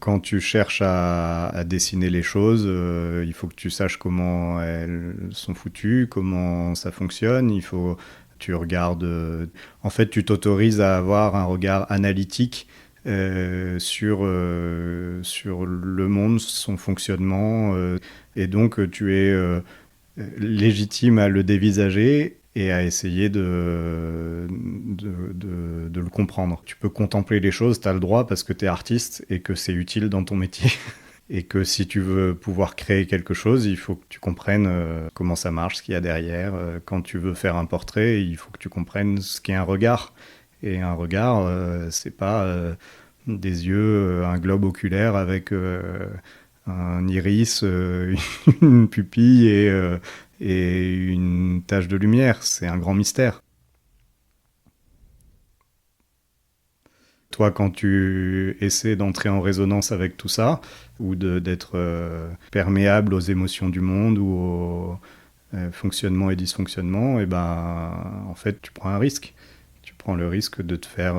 Quand tu cherches à dessiner les choses, il faut que tu saches comment elles sont foutues, comment ça fonctionne. Tu regardes. En fait, tu t'autorises à avoir un regard analytique sur le monde, son fonctionnement, et donc tu es légitime à le dévisager et à essayer de le comprendre. Tu peux contempler les choses, tu as le droit parce que tu es artiste et que c'est utile dans ton métier. Et que si tu veux pouvoir créer quelque chose, il faut que tu comprennes comment ça marche, ce qu'il y a derrière. Quand tu veux faire un portrait, il faut que tu comprennes ce qu'est un regard. Et un regard, c'est pas des yeux, un globe oculaire avec un iris, une pupille et une tache de lumière. C'est un grand mystère. Toi, quand tu essaies d'entrer en résonance avec tout ça, ou d'être perméable aux émotions du monde ou au fonctionnement et dysfonctionnement, et ben, en fait, tu prends un risque. Tu prends le risque de te faire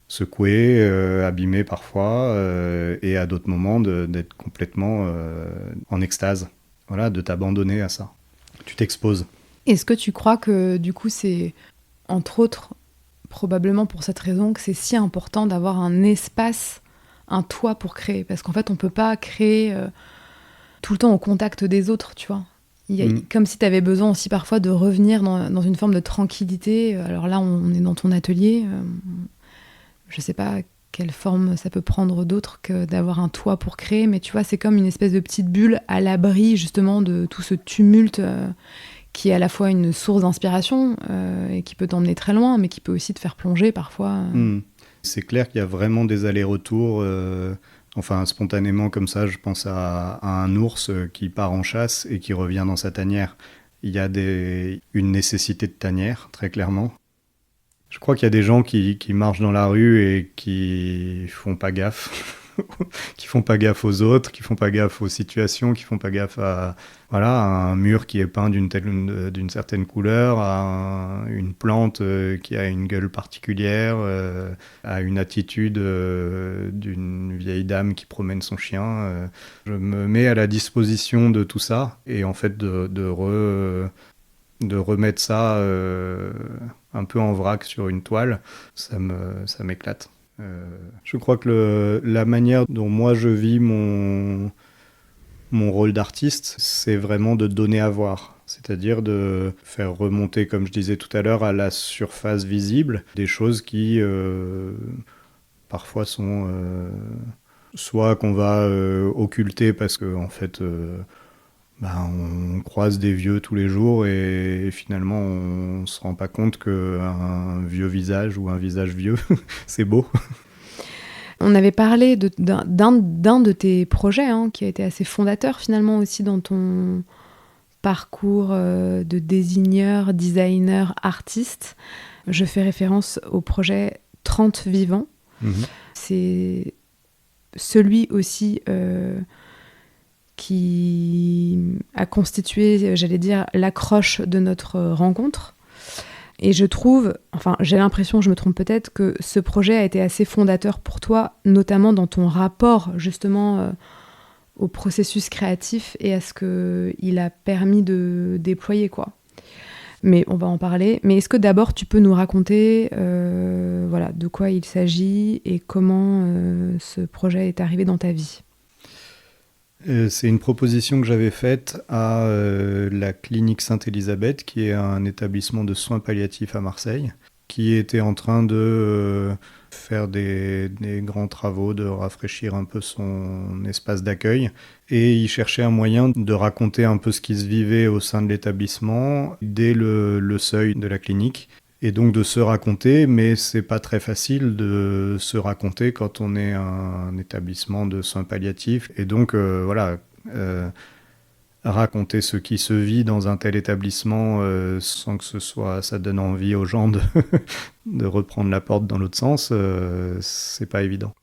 secouer, abîmer parfois, et à d'autres moments d'être complètement en extase. Voilà, de t'abandonner à ça. Tu t'exposes. Est-ce que tu crois que du coup c'est, entre autres, probablement pour cette raison que c'est si important d'avoir un espace, un toit pour créer? Parce qu'en fait on peut pas créer tout le temps au contact des autres, tu vois. Comme si tu avais besoin aussi parfois de revenir dans une forme de tranquillité. Alors là on est dans ton atelier, je sais pas quelle forme ça peut prendre d'autre que d'avoir un toit pour créer, mais tu vois, c'est comme une espèce de petite bulle à l'abri justement de tout ce tumulte qui est à la fois une source d'inspiration et qui peut t'emmener très loin, mais qui peut aussi te faire plonger parfois. C'est clair qu'il y a vraiment des allers-retours. Enfin, spontanément comme ça, je pense à un ours qui part en chasse et qui revient dans sa tanière. Il y a une nécessité de tanière, très clairement. Je crois qu'il y a des gens qui marchent dans la rue et qui font pas gaffe, qui font pas gaffe aux autres, qui font pas gaffe aux situations, qui font pas gaffe à un mur qui est peint d'une certaine couleur, à une plante qui a une gueule particulière, à une attitude d'une vieille dame qui promène son chien. Je me mets à la disposition de tout ça et en fait de remettre ça un peu en vrac sur une toile, ça m'éclate. Je crois que la manière dont moi je vis mon rôle d'artiste, c'est vraiment de donner à voir. C'est-à-dire de faire remonter, comme je disais tout à l'heure, à la surface visible des choses qui parfois sont soit qu'on va occulter parce que en fait on croise des vieux tous les jours et finalement on se rend pas compte qu'un vieux visage ou un visage vieux, c'est beau. On avait parlé d'un de tes projets qui a été assez fondateur finalement aussi dans ton parcours de désigneur, designer, artiste. Je fais référence au projet 30 vivants. C'est celui aussi qui a constitué, j'allais dire, l'accroche de notre rencontre. Et je trouve, enfin j'ai l'impression, je me trompe peut-être, que ce projet a été assez fondateur pour toi, notamment dans ton rapport justement au processus créatif et à ce qu'il a permis de déployer, quoi. Mais on va en parler. Mais est-ce que d'abord tu peux nous raconter voilà, de quoi il s'agit et comment ce projet est arrivé dans ta vie? C'est une proposition que j'avais faite à la clinique Sainte-Élisabeth, qui est un établissement de soins palliatifs à Marseille, qui était en train de faire des grands travaux, de rafraîchir un peu son espace d'accueil. Et il cherchait un moyen de raconter un peu ce qui se vivait au sein de l'établissement dès le seuil de la clinique. Et donc de se raconter, mais c'est pas très facile de se raconter quand on est un établissement de soins palliatifs. Et donc voilà, raconter ce qui se vit dans un tel établissement sans que ça donne envie aux gens de reprendre la porte dans l'autre sens, c'est pas évident.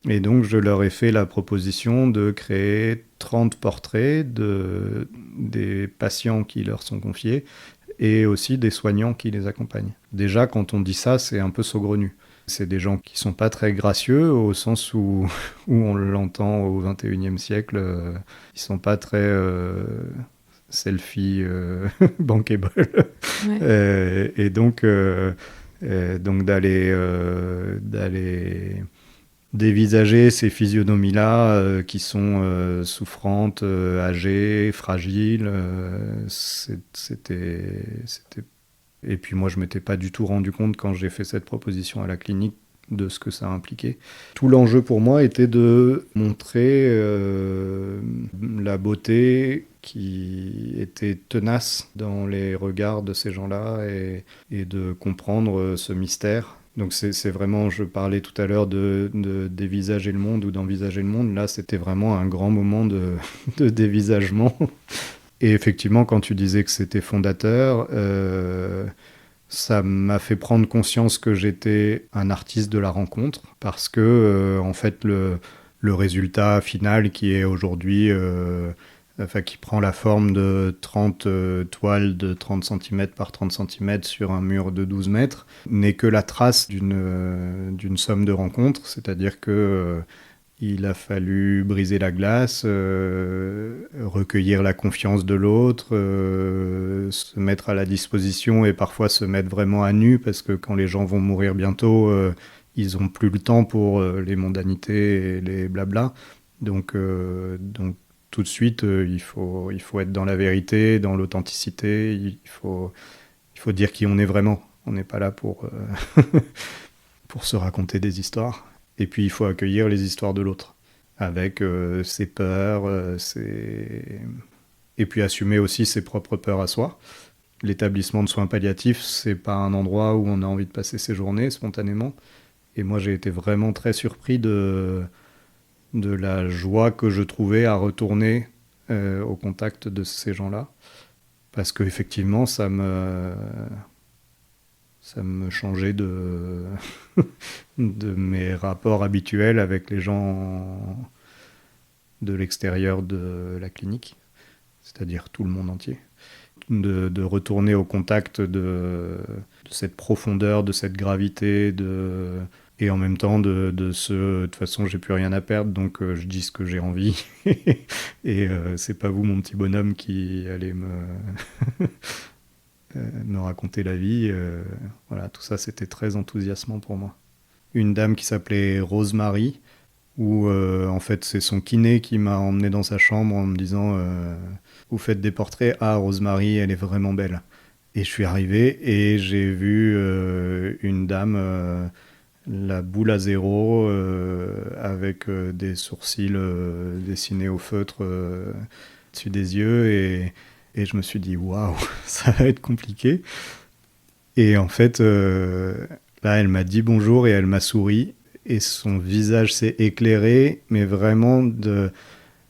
Et donc je leur ai fait la proposition de créer 30 portraits des patients qui leur sont confiés et aussi des soignants qui les accompagnent. Déjà, quand on dit ça, c'est un peu saugrenu. C'est des gens qui sont pas très gracieux au sens où on l'entend au XXIe siècle. Ils sont pas très selfie bankable. Ouais. Donc d'aller dévisager ces physionomies-là qui sont souffrantes, âgées, fragiles, c'était. Et puis moi, je m'étais pas du tout rendu compte quand j'ai fait cette proposition à la clinique de ce que ça impliquait. Tout l'enjeu pour moi était de montrer la beauté qui était tenace dans les regards de ces gens-là et de comprendre ce mystère. Donc c'est vraiment, je parlais tout à l'heure de dévisager le monde ou d'envisager le monde. Là, c'était vraiment un grand moment de dévisagement. Et effectivement, quand tu disais que c'était fondateur, ça m'a fait prendre conscience que j'étais un artiste de la rencontre, parce que, en fait, le résultat final qui est aujourd'hui, enfin, qui prend la forme de 30 toiles de 30 cm par 30 cm sur un mur de 12 mètres, n'est que la trace d'une somme de rencontres, c'est-à-dire que il a fallu briser la glace, recueillir la confiance de l'autre, se mettre à la disposition et parfois se mettre vraiment à nu, parce que quand les gens vont mourir bientôt, ils n'ont plus le temps pour les mondanités et les blabla. Donc tout de suite, il faut être dans la vérité, dans l'authenticité, il faut dire qui on est vraiment. On n'est pas là pour se raconter des histoires. Et puis il faut accueillir les histoires de l'autre, avec ses peurs, et puis assumer aussi ses propres peurs à soi. L'établissement de soins palliatifs, c'est pas un endroit où on a envie de passer ses journées spontanément. Et moi, j'ai été vraiment très surpris de la joie que je trouvais à retourner au contact de ces gens-là. Parce qu'effectivement, ça me changeait de mes rapports habituels avec les gens de l'extérieur de la clinique, c'est-à-dire tout le monde entier. De retourner au contact de cette profondeur, de cette gravité, et en même temps de toute façon, j'ai plus rien à perdre, donc je dis ce que j'ai envie. Et c'est pas vous, mon petit bonhomme, qui allez me raconter la vie. Voilà, tout ça, c'était très enthousiasmant pour moi. Une dame qui s'appelait Rosemary, où en fait c'est son kiné qui m'a emmené dans sa chambre en me disant vous faites des portraits, ah Rosemary elle est vraiment belle. Et je suis arrivé et j'ai vu une dame la boule à zéro avec des sourcils dessinés au feutre dessus des yeux, et je me suis dit waouh, ça va être compliqué. Et en fait là elle m'a dit bonjour et elle m'a souri. Et son visage s'est éclairé, mais vraiment,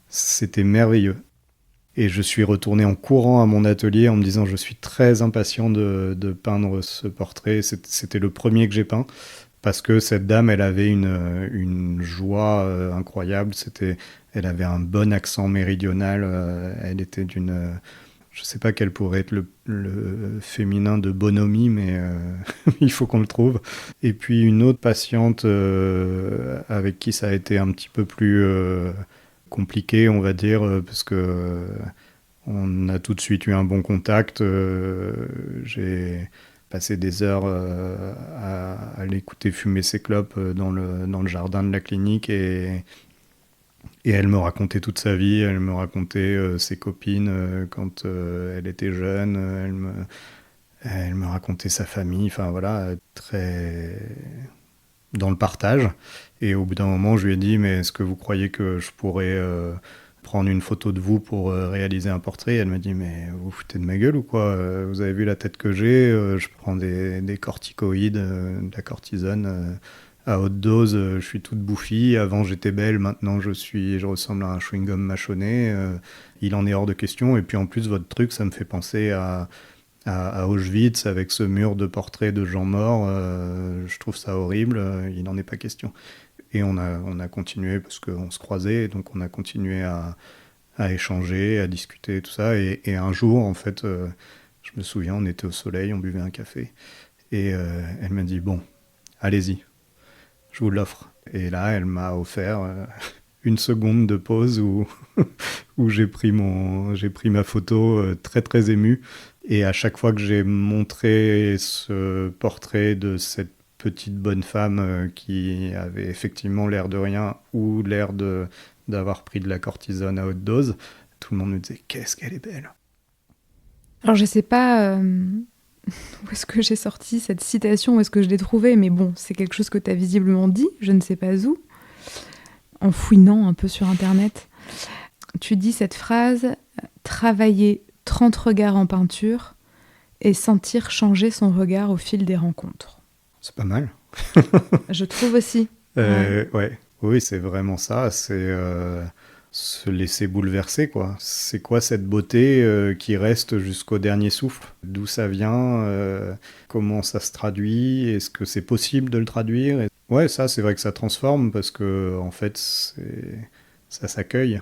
c'était merveilleux. Et je suis retourné en courant à mon atelier en me disant je suis très impatient de peindre ce portrait. C'était le premier que j'ai peint, parce que cette dame, elle avait une joie incroyable. Elle avait un bon accent méridional. Elle était d'une... je sais pas quel pourrait être le féminin de bonhomie, mais il faut qu'on le trouve. Et puis une autre patiente avec qui ça a été un petit peu plus compliqué, on va dire, parce que on a tout de suite eu un bon contact. J'ai passé des heures à l'écouter fumer ses clopes dans le jardin de la clinique, et elle me racontait toute sa vie, elle me racontait ses copines quand elle était jeune, elle me racontait sa famille, enfin voilà, très dans le partage. Et au bout d'un moment, je lui ai dit, mais est-ce que vous croyez que je pourrais prendre une photo de vous pour réaliser un portrait? Elle m'a dit, mais vous vous foutez de ma gueule ou quoi? Vous avez vu la tête que j'ai? Je prends des corticoïdes, de la cortisone à haute dose, je suis toute bouffie. Avant j'étais belle, maintenant je ressemble à un chewing-gum mâchonné. Il en est hors de question. Et puis en plus votre truc, ça me fait penser à Auschwitz avec ce mur de portraits de gens morts. Je trouve ça horrible. Il n'en est pas question. Et on a continué parce qu'on se croisait, donc on a continué à échanger, à discuter, tout ça. Et un jour, en fait, je me souviens, on était au soleil, on buvait un café. Et elle m'a dit, bon, allez-y. je vous l'offre. Et là, elle m'a offert une seconde de pause où, où j'ai pris ma photo très très ému. Et à chaque fois que j'ai montré ce portrait de cette petite bonne femme qui avait effectivement l'air de rien ou l'air d'avoir pris de la cortisone à haute dose, tout le monde me disait qu'est-ce qu'elle est belle. Alors je sais pas où est-ce que j'ai sorti cette citation, où est-ce que je l'ai trouvée, mais bon, c'est quelque chose que tu as visiblement dit, je ne sais pas où, en fouinant un peu sur Internet. Tu dis cette phrase, travailler 30 regards en peinture et sentir changer son regard au fil des rencontres. C'est pas mal. Je trouve aussi. Ouais. Oui, c'est vraiment ça. C'est se laisser bouleverser, quoi. C'est quoi cette beauté qui reste jusqu'au dernier souffle? D'où ça vient? Comment ça se traduit? Est-ce que c'est possible de le traduire? Ouais, ça, c'est vrai que ça transforme parce que, en fait, ça s'accueille.